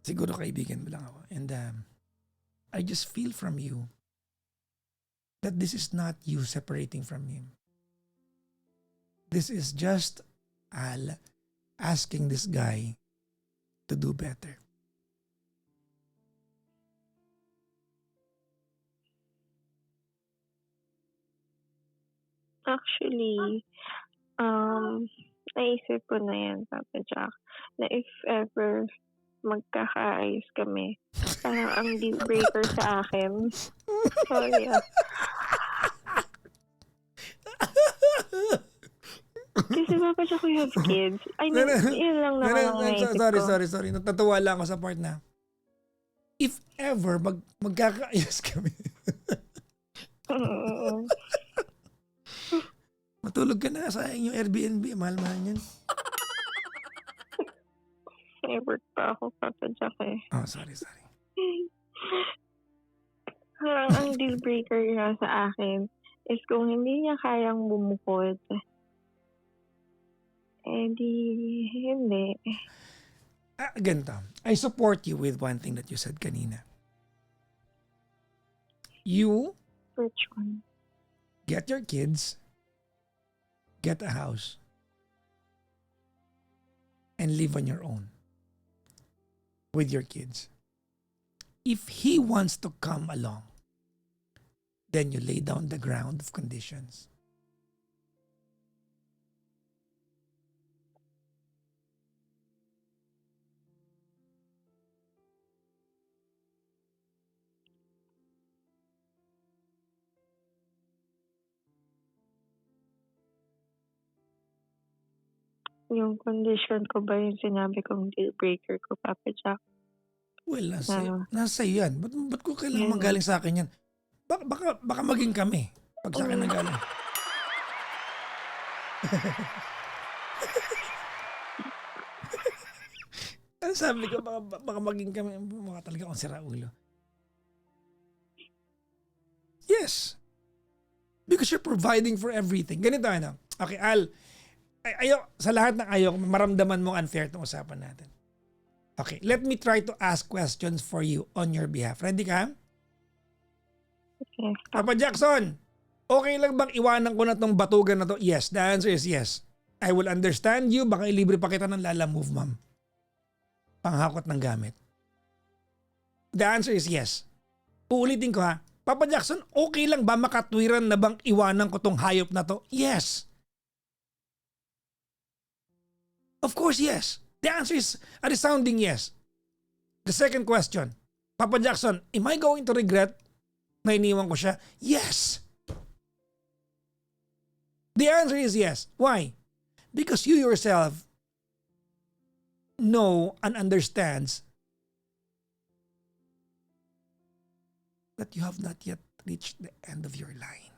siguro kaibigan mo lang ako, and I just feel from you that this is not you separating from him. This is just Al asking this guy to do better. Actually, naisip ko na yan, Papa Jack, na if ever magkakaayos kami, parang ang deal breaker sa akin. Sorry ah. Kasi Papa Jack, we have kids. I mean, yun lang naman ang naisip ko. Sorry. Natatawa lang ako sa part na if ever magkakaayos kami. Mm. Matulog ka na, sayang yung Airbnb, mahal-mahal niyan. May work pa ako, Papa Jack eh. Oh, sorry. Parang ang deal breaker nga sa akin is kung hindi niya kayang bumukod, eh di hindi. Ganito, I support you with one thing that you said kanina. You Which one? get your kids, get a house, and live on your own with your kids. If he wants to come along, then you lay down the ground of conditions. Yung condition ko ba yung sinabi kong deal breaker ko, Papa Jack? Well, Na, nasa yan. Ba't ko kailangan Yan. magaling sa akin yan? Baka maging kami. Pag sa akin nagaling. Ano sabi ko, baka maging kami. Mukha talaga akong siraulo. Yes. Because you're providing for everything. Ganito ano. Okay, sa lahat ng ayaw, maramdaman mo unfair itong usapan natin. Okay, let me try to ask questions for you on your behalf. Ready ka? okay. Papa Jackson, okay lang bang iwanan ko na tong batugan na to? Yes, the answer is yes. I will understand you. Baka ilibre pa kita ng Lala Move, ma'am. Panghakot ng gamit. The answer is yes. Uulitin ko ha. Papa Jackson, okay lang ba makatwiran na bang iwanan ko tong hayop na to? Yes. Of course, yes. The answer is a resounding yes. The second question, Papa Jackson, am I going to regret na iniwan ko siya? Yes. The answer is yes. Why? Because you yourself know and understands that you have not yet reached the end of your line.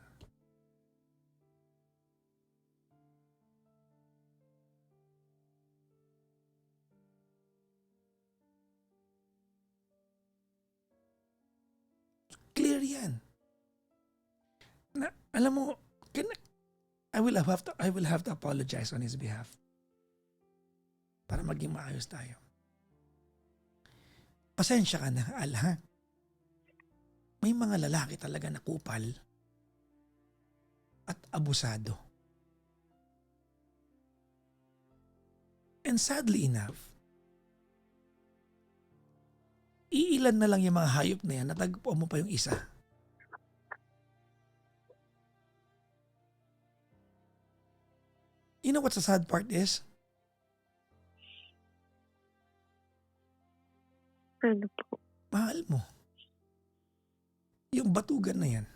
Clear yan. Alam mo, I will have to apologize on his behalf. Para maging maayos tayo. Pasensya ka na, Al, ha? May mga lalaki talaga na kupal at abusado. And sadly enough, iilan na lang yung mga hayop na yan, natagpuan mo pa yung isa. You know what the sad part is? Ano po? Mahal mo. Yung batugan na yan.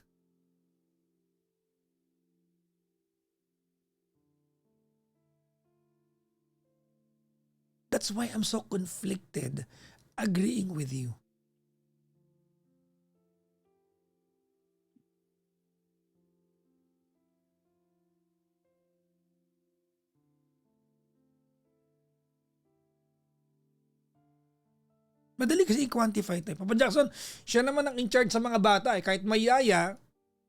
That's why I'm so conflicted agreeing with you. Madali kasi i-quantify tayo. Papa Jackson, siya naman ang in charge sa mga bata. Kahit may yaya,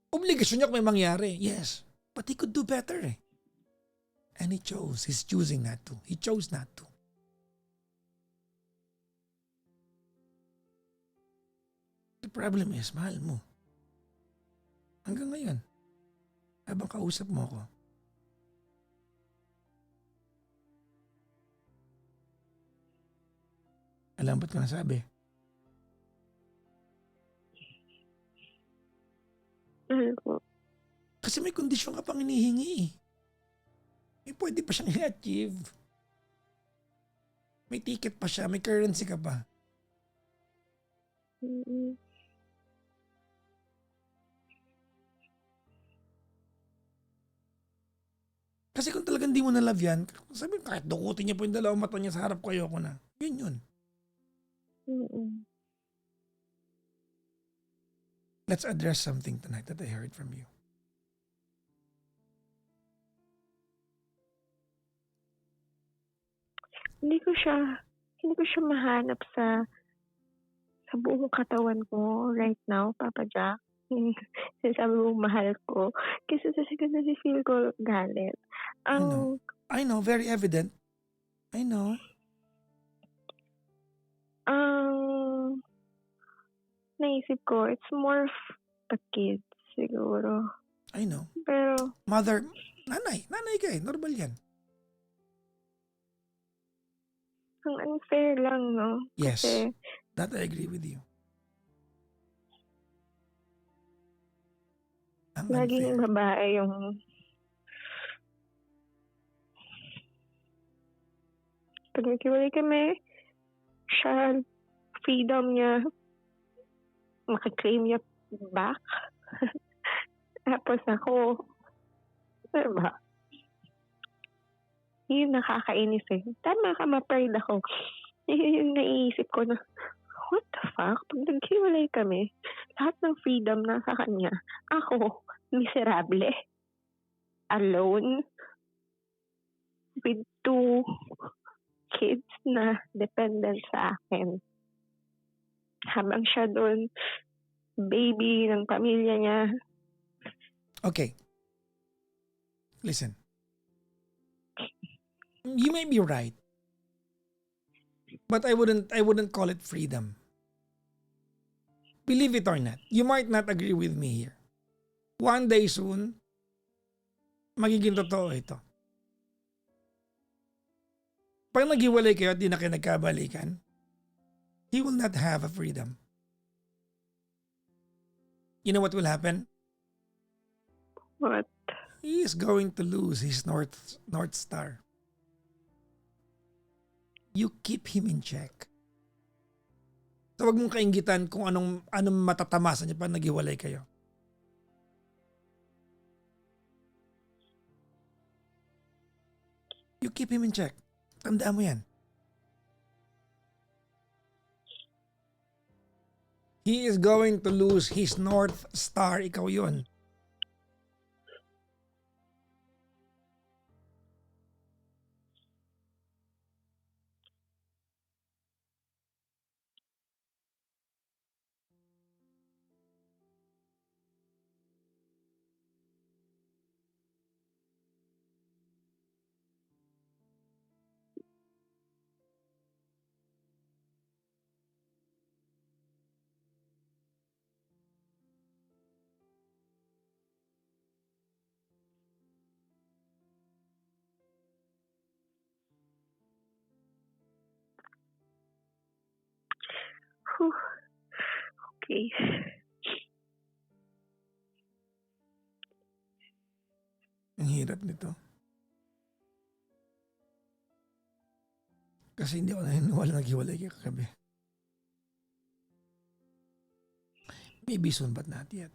obligasyon niya kung may mangyari. Yes, but he could do better eh. And he chose. He's choosing not to. He chose not to. The problem is, mahal mo. Hanggang ngayon, habang kausap mo ako, alam ba't ko nasabi? Ano po? Kasi may kondisyon ka pang hinihingi eh. May pwede pa siyang i-achieve. May ticket pa siya, may currency ka pa. Mm-mm. Kasi kung talagang di mo na love yan, sabi kahit dukutin niya po yung dalawang mata niya sa harap ko, ayoko na. Yun. Mm-mm. Let's address something tonight that I heard from you. hindi ko siya hindi ko siya mahanap sa buong katawan ko right now, Papa Jack. Yung sinasabi mong mahal ko, kasi sa second nafi-feel ko galit. I know. Ang I know, very evident. I know. ang naisip ko, it's more of the kids siguro. I know. Pero Mother, nanay ka eh. Normal yan. ang unfair lang, no? Yes, Kasi that I agree with you. Ang laging unfair. babae yung pag naghiwalay kami, siya, freedom niya, maki-claim niya back. Tapos ako, diba? Yun nakakainis eh. Tama ka, ma-pride ako. Yun yung naiisip ko na, what the fuck? Pag naghiwalay kami, lahat ng freedom nasa kanya. Ako, miserable. Alone. With 2 kids na dependent sa akin. Habang siya doon, baby ng pamilya niya. Okay. Listen. You may be right. But I wouldn't call it freedom. Believe it or not, you might not agree with me here. One day soon, magiging totoo ito. Pag naghiwalay kayo at di na kayo nagkabalikan, he will not have a freedom. You know what will happen? What? He is going to lose his North Star. You keep him in check. So wag mong kainggitan kung anong matatamasa niya pag naghiwalay kayo. You keep him in check. Tandaan mo yan. He is going to lose his North Star. Ikaw yun. Whew. Okay. Ang hirap nito. Kasi hindi ako naniniwala naghiwalay kayo kagabi. Maybe soon but not yet.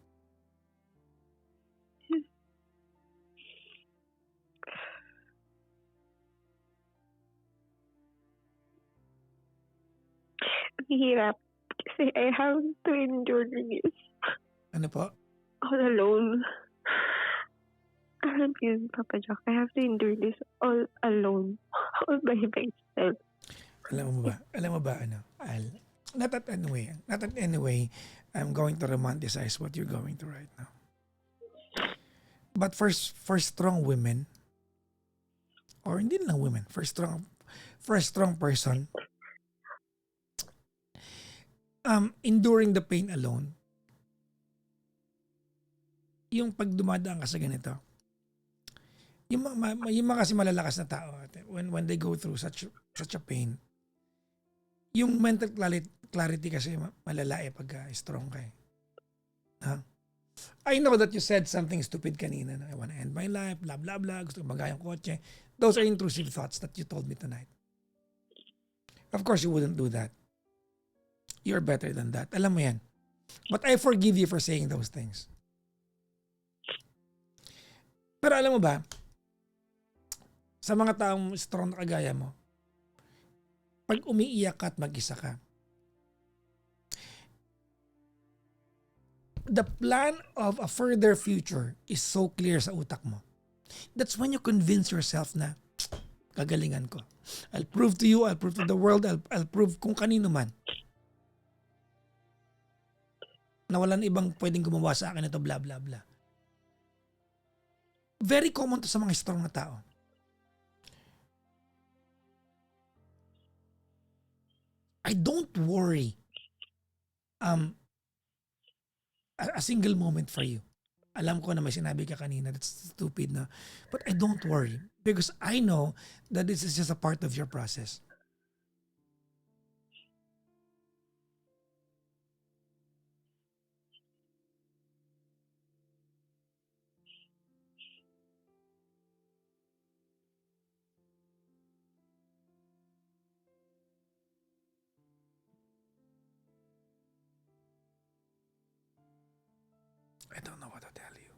Ang hirap. Kasi I have to endure this Ano po? all alone. Alam yun, Papa Jack, I have to endure this all alone. All by myself. Alam mo ba ano? Not that anyway, I'm going to romanticize what you're going through right now. But for strong women, or hindi lang women, for a strong person, enduring the pain alone, yung pag dumadaan ka sa ganito, yung mga kasi malalakas na tao, when they go through such a pain, yung mental clarity kasi malala pag strong ka eh. Huh? I know that you said something stupid kanina. I want to end my life, blah, blah, blah. Gusto ko magayang kotse. Those are intrusive thoughts that you told me tonight. Of course, you wouldn't do that. You're better than that. Alam mo yan. But I forgive you for saying those things. Pero alam mo ba, sa mga taong strong na kagaya mo, pag umiiyak ka at mag-isa ka, the plan of a further future is so clear sa utak mo. That's when you convince yourself na, Gagalingan ko. I'll prove to you, I'll prove to the world, I'll prove kung kanino man na walang ibang pwedeng gumawa sa akin ito, blah, blah, blah. Very common to sa mga strong na tao. I don't worry a single moment for you. Alam ko na may sinabi ka kanina, that's stupid na. But I don't worry because I know that this is just a part of your process. I don't know what to tell you.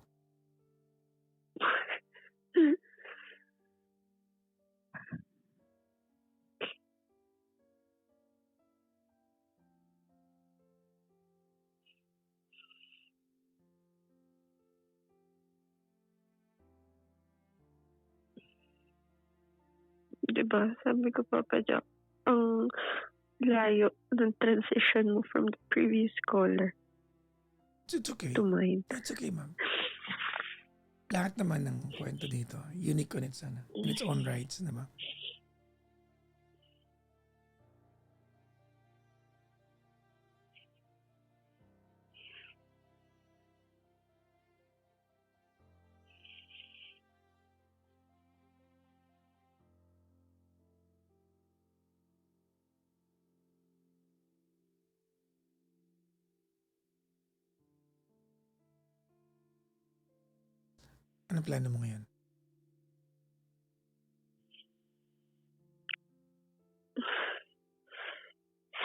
Diba, sabi ko, Papa Jack, ang layo ng transition mo from the previous caller It's okay. to mine. It's okay, ma'am. Lahat naman ng kwento dito, unique on its own rights, diba? Ano plano mo ngayon?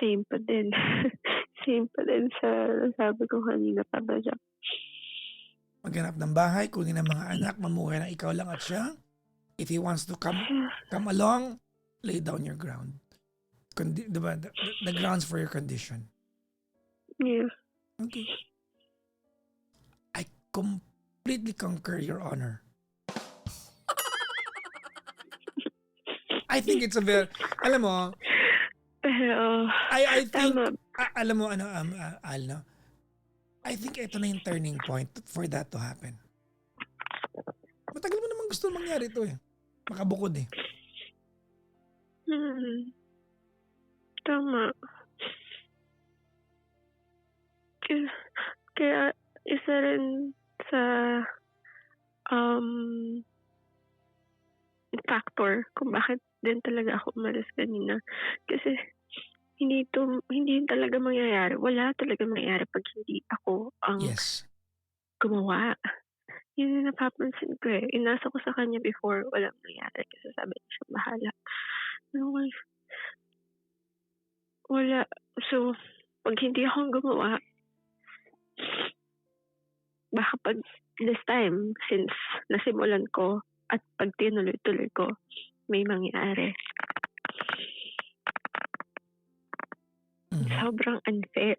Same pa din. Same pa din sa sabi ko kanina, Papa Jack. Maghanap ng bahay, kunin ang mga anak, mamuhay na ikaw lang at siya. If he wants to come along, lay down your ground. Diba? The grounds for your condition. Yeah. Okay. I completely concur, Your Honor. I think it's a very, alam mo, Pero, I think, tama. alam mo, Al, no? I think ito na yung turning point for that to happen. Matagal mo naman gusto mangyari ito eh. Makabukod eh. Tama. Kaya isa rin sa factor kung bakit din talaga ako umalis kanina. Kasi hindi talaga mangyayari. Wala talaga mangyayari pag hindi ako ang Yes. gumawa. Yun yung napapansin ko eh. Inasa ko sa kanya before, walang nangyari. Kasi sabi niya siya bahala. No, wala. So, pag hindi ako gumawa, baka pag this time, since nasimulan ko at pag tinuloy-tuloy ko, may mangyari. Sobrang unfair.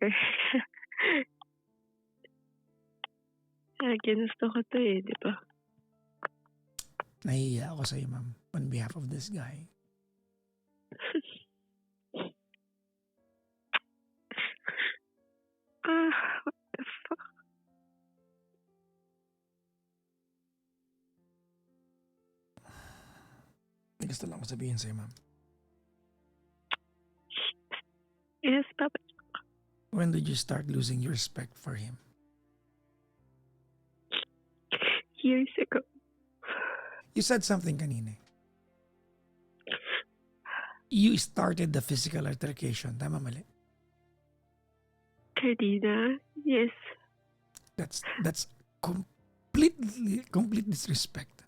Ginusto ko to eh, di ba? Nahihiya ako sa iyo, ma'am, on behalf of this guy. What the fuck? May gusto lang ako sabihin sa iyo, ma'am. Yes, Papa. When did you start losing your respect for him? Years ago. You said something kanina. You started the physical altercation. Tama, mali? Kanina? Yes. That's complete disrespect.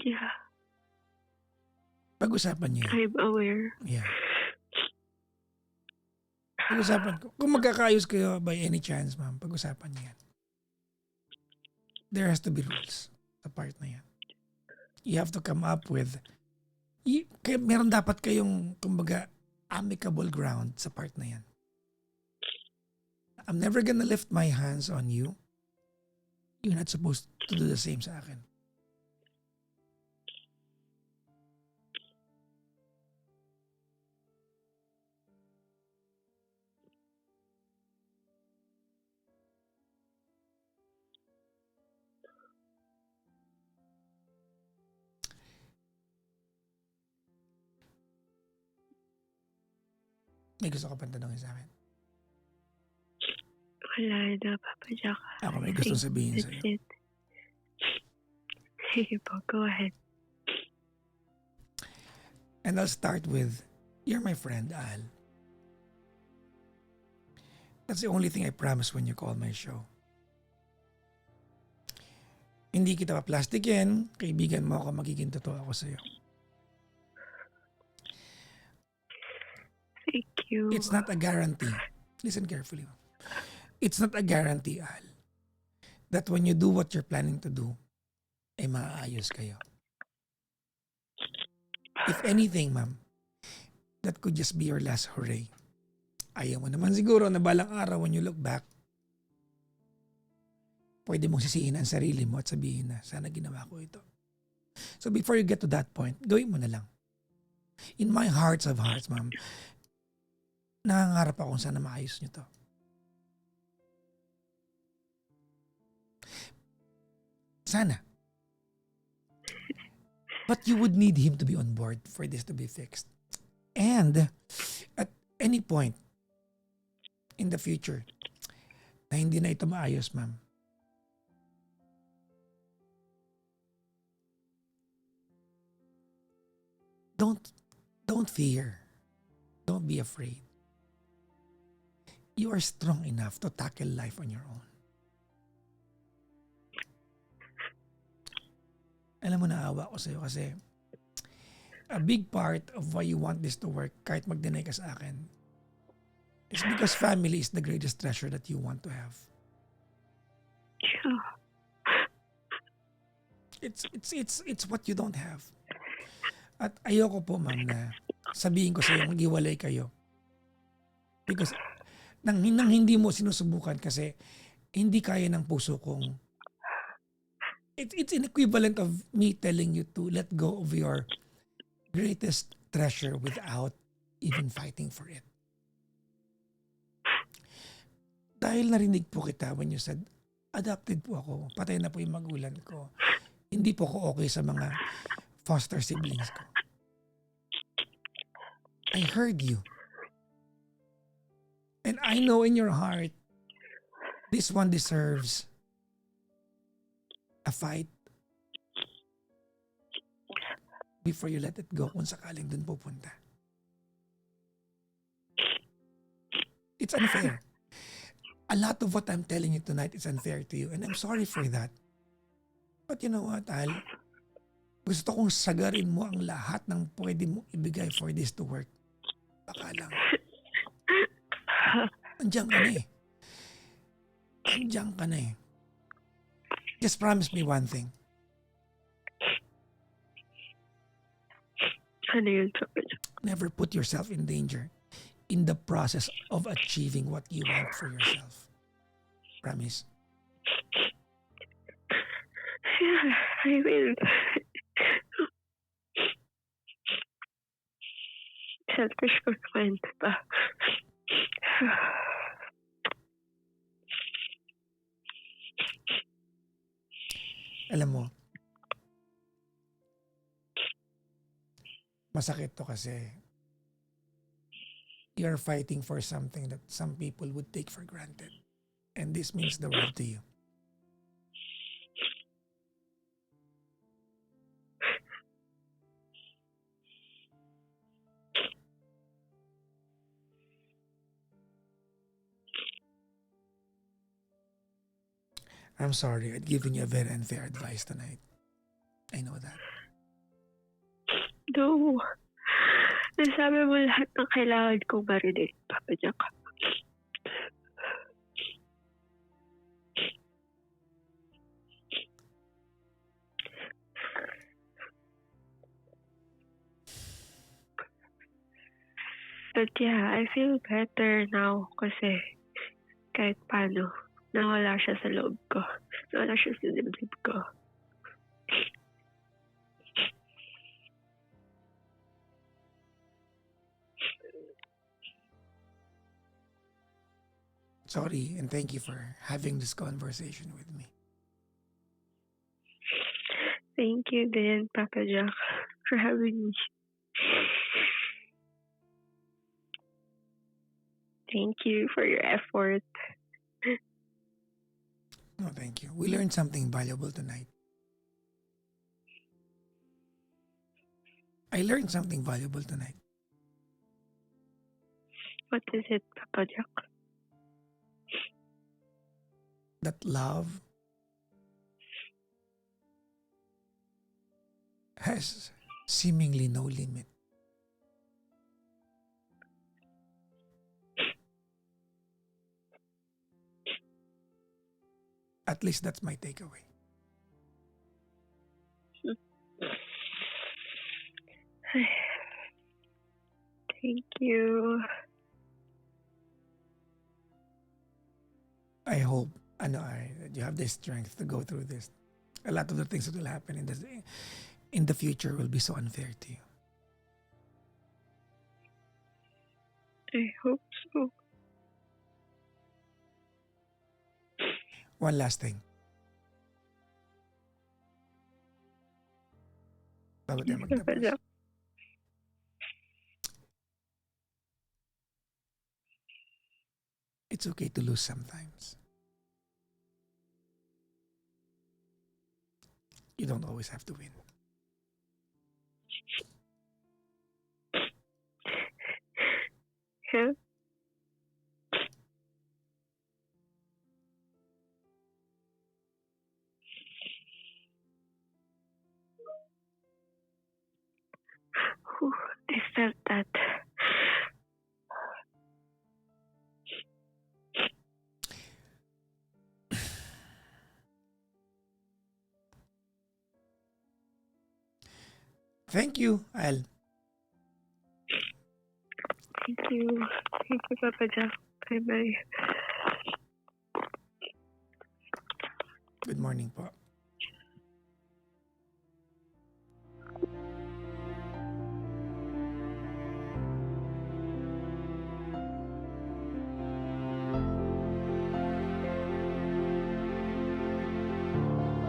Yeah. Pag-usapan niyo yan. I'm aware. Yeah. Pag-usapan ko. Kung magkakaayos kayo by any chance, ma'am, pag-usapan niyo yan. There has to be rules sa part na yan. You have to come up with, meron dapat kayong, kumbaga, amicable ground sa part na yan. I'm never gonna lift my hands on you. You're not supposed to do the same sa akin. May gusto ka pang tanongin sa akin? Wala na, Papa Jack. Ako may I gustong think sabihin that's sa'yo. it. Sige po, go ahead. And I'll start with, you're my friend, Al. That's the only thing I promise when you call my show. Hindi kita paplastikin, kaibigan mo ako, magiging totoo ako sa'yo. Thank you. It's not a guarantee. Listen carefully. It's not a guarantee, Al, that when you do what you're planning to do, ay maaayos kayo. If anything, ma'am, that could just be your last hooray. Ayaw mo naman siguro na balang araw when you look back, pwede mong sisihin ang sarili mo at sabihin na, sana ginawa ko ito. So before you get to that point, gawin mo na lang. In my hearts of hearts, ma'am, nangangarap ako kung sana maayos nyo to. Sana. But you would need him to be on board for this to be fixed. And at any point in the future na hindi na ito maayos, ma'am, don't fear. Don't be afraid. You are strong enough to tackle life on your own. Alam mo, naawa ko sa'yo kasi a big part of why you want this to work, kahit mag-deny ka sa akin, is because family is the greatest treasure that you want to have. Yeah. It's what you don't have. At ayoko po, ma'am, na sabihin ko sa'yo, maghiwalay kayo. Because nang hindi mo sinusubukan kasi hindi kaya ng puso kong it's an equivalent of me telling you to let go of your greatest treasure without even fighting for it. Dahil narinig po kita when you said, adopted po ako, patay na po yung magulang ko, hindi po ako okay sa mga foster siblings ko. I heard you. And I know in your heart, this one deserves a fight before you let it go kung sakaling dun pupunta. It's unfair. A lot of what I'm telling you tonight is unfair to you and I'm sorry for that. But you know what, Al? Gusto kong sagarin mo ang lahat ng pwede mong ibigay for this to work. Baka lang. Andiyan ka na eh. Andiyan ka na eh. Just promise me one thing. Ano yun, Papa Jack? Never put yourself in danger in the process of achieving what you want for yourself. Promise? Yeah, I will. Selfish ko naman, diba? Alam mo, masakit to kasi you're fighting for something that some people would take for granted. And this means the world to you. I'm sorry, I'd given you a very unfair advice tonight. I know that. No. Nasabi mo lahat ng kailangan kong marinig, Papa Jack. But yeah, I feel better now kasi kahit paano, nawala siya sa loob ko. Nawala siya sa dibdib ko. Sorry, and thank you for having this conversation with me. Thank you din, Papa Jack, for having me. Thank you for your effort. No, thank you. We learned something valuable tonight. I learned something valuable tonight. What is it, Papa Jack? That love has seemingly no limit. At least that's my takeaway. Thank you. I hope you have the strength to go through this. A lot of the things that will happen in the future will be so unfair to you. I hope so. One last thing. Bago tayo Papa magtapos. Jack. It's okay to lose sometimes. You don't always have to win. Yeah. Whew, I felt that. Thank you, Al. Thank you. Thank you, Papa Jack. Bye-bye. Good morning po.